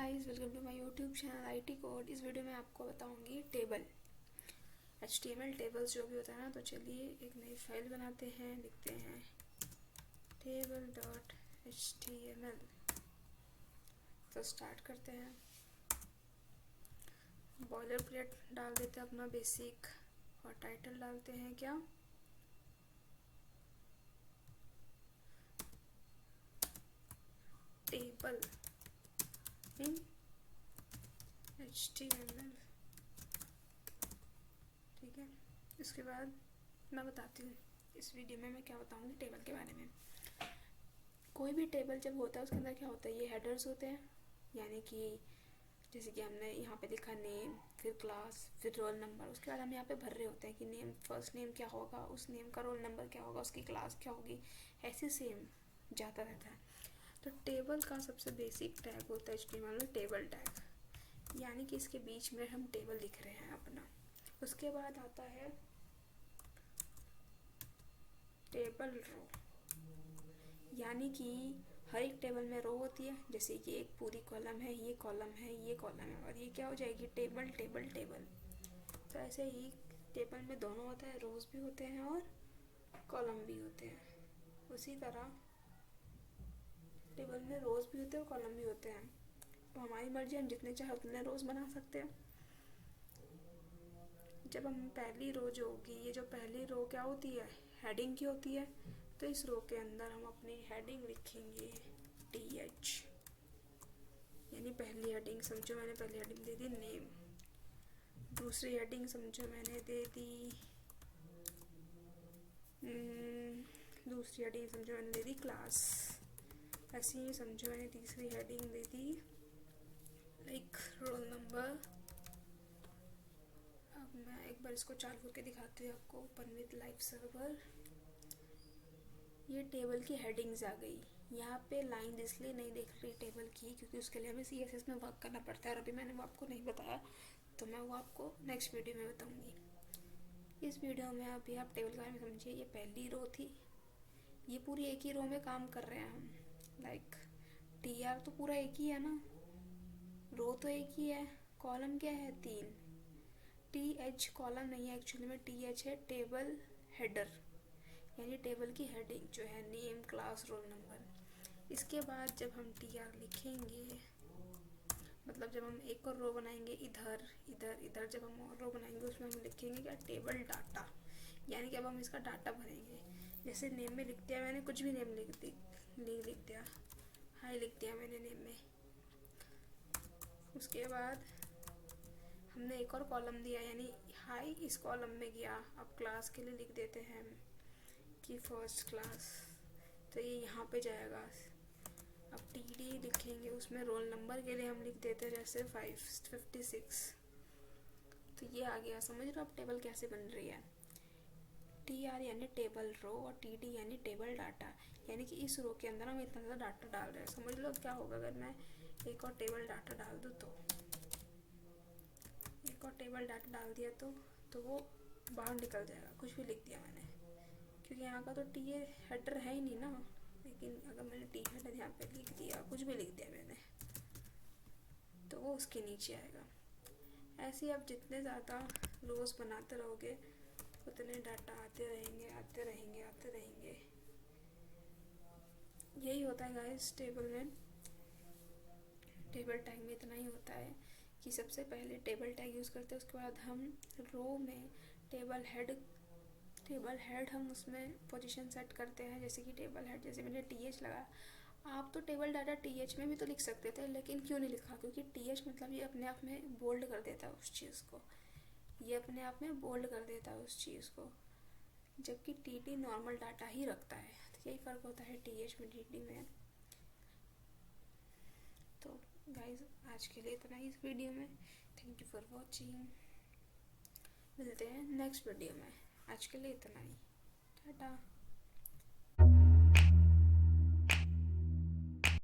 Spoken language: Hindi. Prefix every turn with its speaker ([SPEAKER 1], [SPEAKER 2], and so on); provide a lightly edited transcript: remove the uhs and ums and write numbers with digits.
[SPEAKER 1] Guys, welcome to my YouTube channel IT code. इस वीडियो में आपको बताऊंगी टेबल HTML टेबल्स जो भी होता है ना। तो चलिए एक नई फाइल बनाते हैं, लिखते हैं table.html। तो स्टार्ट करते हैं। बॉयलर प्लेट डाल देते हैं अपना बेसिक, और टाइटल डालते हैं क्या, टेबल इन HTML। ठीक है, इसके बाद मैं बताती हूँ इस वीडियो में मैं क्या बताऊँगी टेबल के बारे में। कोई भी टेबल जब होता है उसके अंदर क्या होता है, ये हेडर्स होते हैं, यानी कि जैसे कि हमने यहाँ पे लिखा नेम, फिर क्लास, फिर रोल नंबर। उसके बाद हम यहाँ पे भर रहे होते हैं कि नेम, फर्स्ट नेम क्या होगा, उस नेम का रोल नंबर क्या होगा, उसकी क्लास क्या होगी, ऐसे सेम जाता रहता है। तो टेबल का सबसे बेसिक टैग होता है HTML में टेबल टैग, यानी कि इसके बीच में हम टेबल लिख रहे हैं अपना। उसके बाद आता है टेबल रो, यानी कि हर एक टेबल में रो होती है। जैसे कि एक पूरी कॉलम है, ये कॉलम है, ये कॉलम है, और ये क्या हो जाएगी, टेबल टेबल टेबल। तो ऐसे ही टेबल में दोनों होता है, रोज भी होते हैं और कॉलम भी होते हैं। उसी तरह टेबल में रोज भी होते हैं और कॉलम भी होते हैं। तो हमारी मर्जी, हम जितने चाहे उतने रोज बना सकते हैं। जब हम पहली रो जो होगी, ये जो पहली रो क्या होती है, हेडिंग की होती है। तो इस रो के अंदर हम अपनी हेडिंग लिखेंगे TH, यानी पहली हेडिंग समझो मैंने पहली हेडिंग दे दी नेम, दूसरी हेडिंग समझो मैंने दे दी दूसरी हेडिंग समझो मैंने दे दी क्लास। ऐसे ही समझो मैंने तीसरी हेडिंग दे दी लाइक रोल नंबर। अब मैं एक बार इसको चालू करके दिखाती हूँ आपको, ओपन विद लाइव सर्वर। ये टेबल की हेडिंग्स आ गई। यहाँ पे लाइन इसलिए नहीं दिख रही टेबल की, क्योंकि उसके लिए हमें CSS में वर्क करना पड़ता है, और अभी मैंने वो आपको नहीं बताया, तो मैं वो आपको नेक्स्ट वीडियो में बताऊँगी। इस वीडियो में अभी आप टेबल के बारे में समझिए। ये पहली रो थी, ये पूरी एक ही रो में काम कर रहे हैं हम। लाइक TR तो पूरा एक ही है ना, रो तो एक ही है, कॉलम क्या है 3, TH कॉलम नहीं है एक्चुअली में, TH है टेबल हेडर, यानी टेबल की हेडिंग जो है नेम, क्लास, रोल नंबर। इसके बाद जब हम TR लिखेंगे, मतलब जब हम एक और रो बनाएंगे इधर इधर इधर, जब हम और रो बनाएंगे उसमें हम लिखेंगे क्या, टेबल डाटा, यानी कि अब हम इसका डाटा भरेंगे। जैसे नेम में लिख दिया मैंने, कुछ भी नेम लिख दिया, हाई लिख दिया मैंने नेम में। उसके बाद हमने एक और कॉलम दिया, यानी हाई इस कॉलम में गया। अब क्लास के लिए लिख देते हैं हम कि फर्स्ट क्लास, तो ये यहाँ पे जाएगा। अब TD लिखेंगे, उसमें रोल नंबर के लिए हम लिख देते हैं जैसे 556। तो ये आ गया। समझ रहे हो अब टेबल कैसे बन रही है। TR यानी टेबल रो, और TD यानी टेबल डाटा, यानी कि इस रो के अंदर हम इतना ज़्यादा डाटा डाल रहे हैं। समझ लो क्या होगा अगर मैं एक और टेबल डाटा डाल दूँ, तो एक और टेबल डाटा डाल दिया तो वो बाहर निकल जाएगा। कुछ भी लिख दिया मैंने, क्योंकि यहाँ का तो टी हेडर है ही नहीं ना। लेकिन अगर मैंने टी हेडर यहाँ पे लिख दिया, कुछ भी लिख दिया मैंने, तो वो उसके नीचे आएगा। ऐसे ही आप जितने ज़्यादा रोज बनाते रहोगे उतने डाटा आते रहेंगे आते रहेंगे आते रहेंगे। यही होता है गाइस टेबल में। टेबल टैग में इतना ही होता है कि सबसे पहले टेबल टैग यूज़ करते हैं, उसके बाद हम रो में टेबल हेड हम उसमें पोजीशन सेट करते हैं। जैसे कि टेबल हेड, जैसे मैंने TH लगाया, आप तो टेबल डाटा TH में भी तो लिख सकते थे, लेकिन क्यों नहीं लिखा, क्योंकि TH मतलब ये अपने आप में बोल्ड कर देता है उस चीज़ को, ये अपने आप में बोल्ड कर देता है उस चीज़ को, जबकि TD नॉर्मल डाटा ही रखता है। तो यही फ़र्क होता है TH में TD में। तो गाइज आज के लिए इतना ही इस वीडियो में। थैंक यू फॉर वॉचिंग, मिलते हैं नेक्स्ट वीडियो में। आज के लिए इतना ही, टाटा।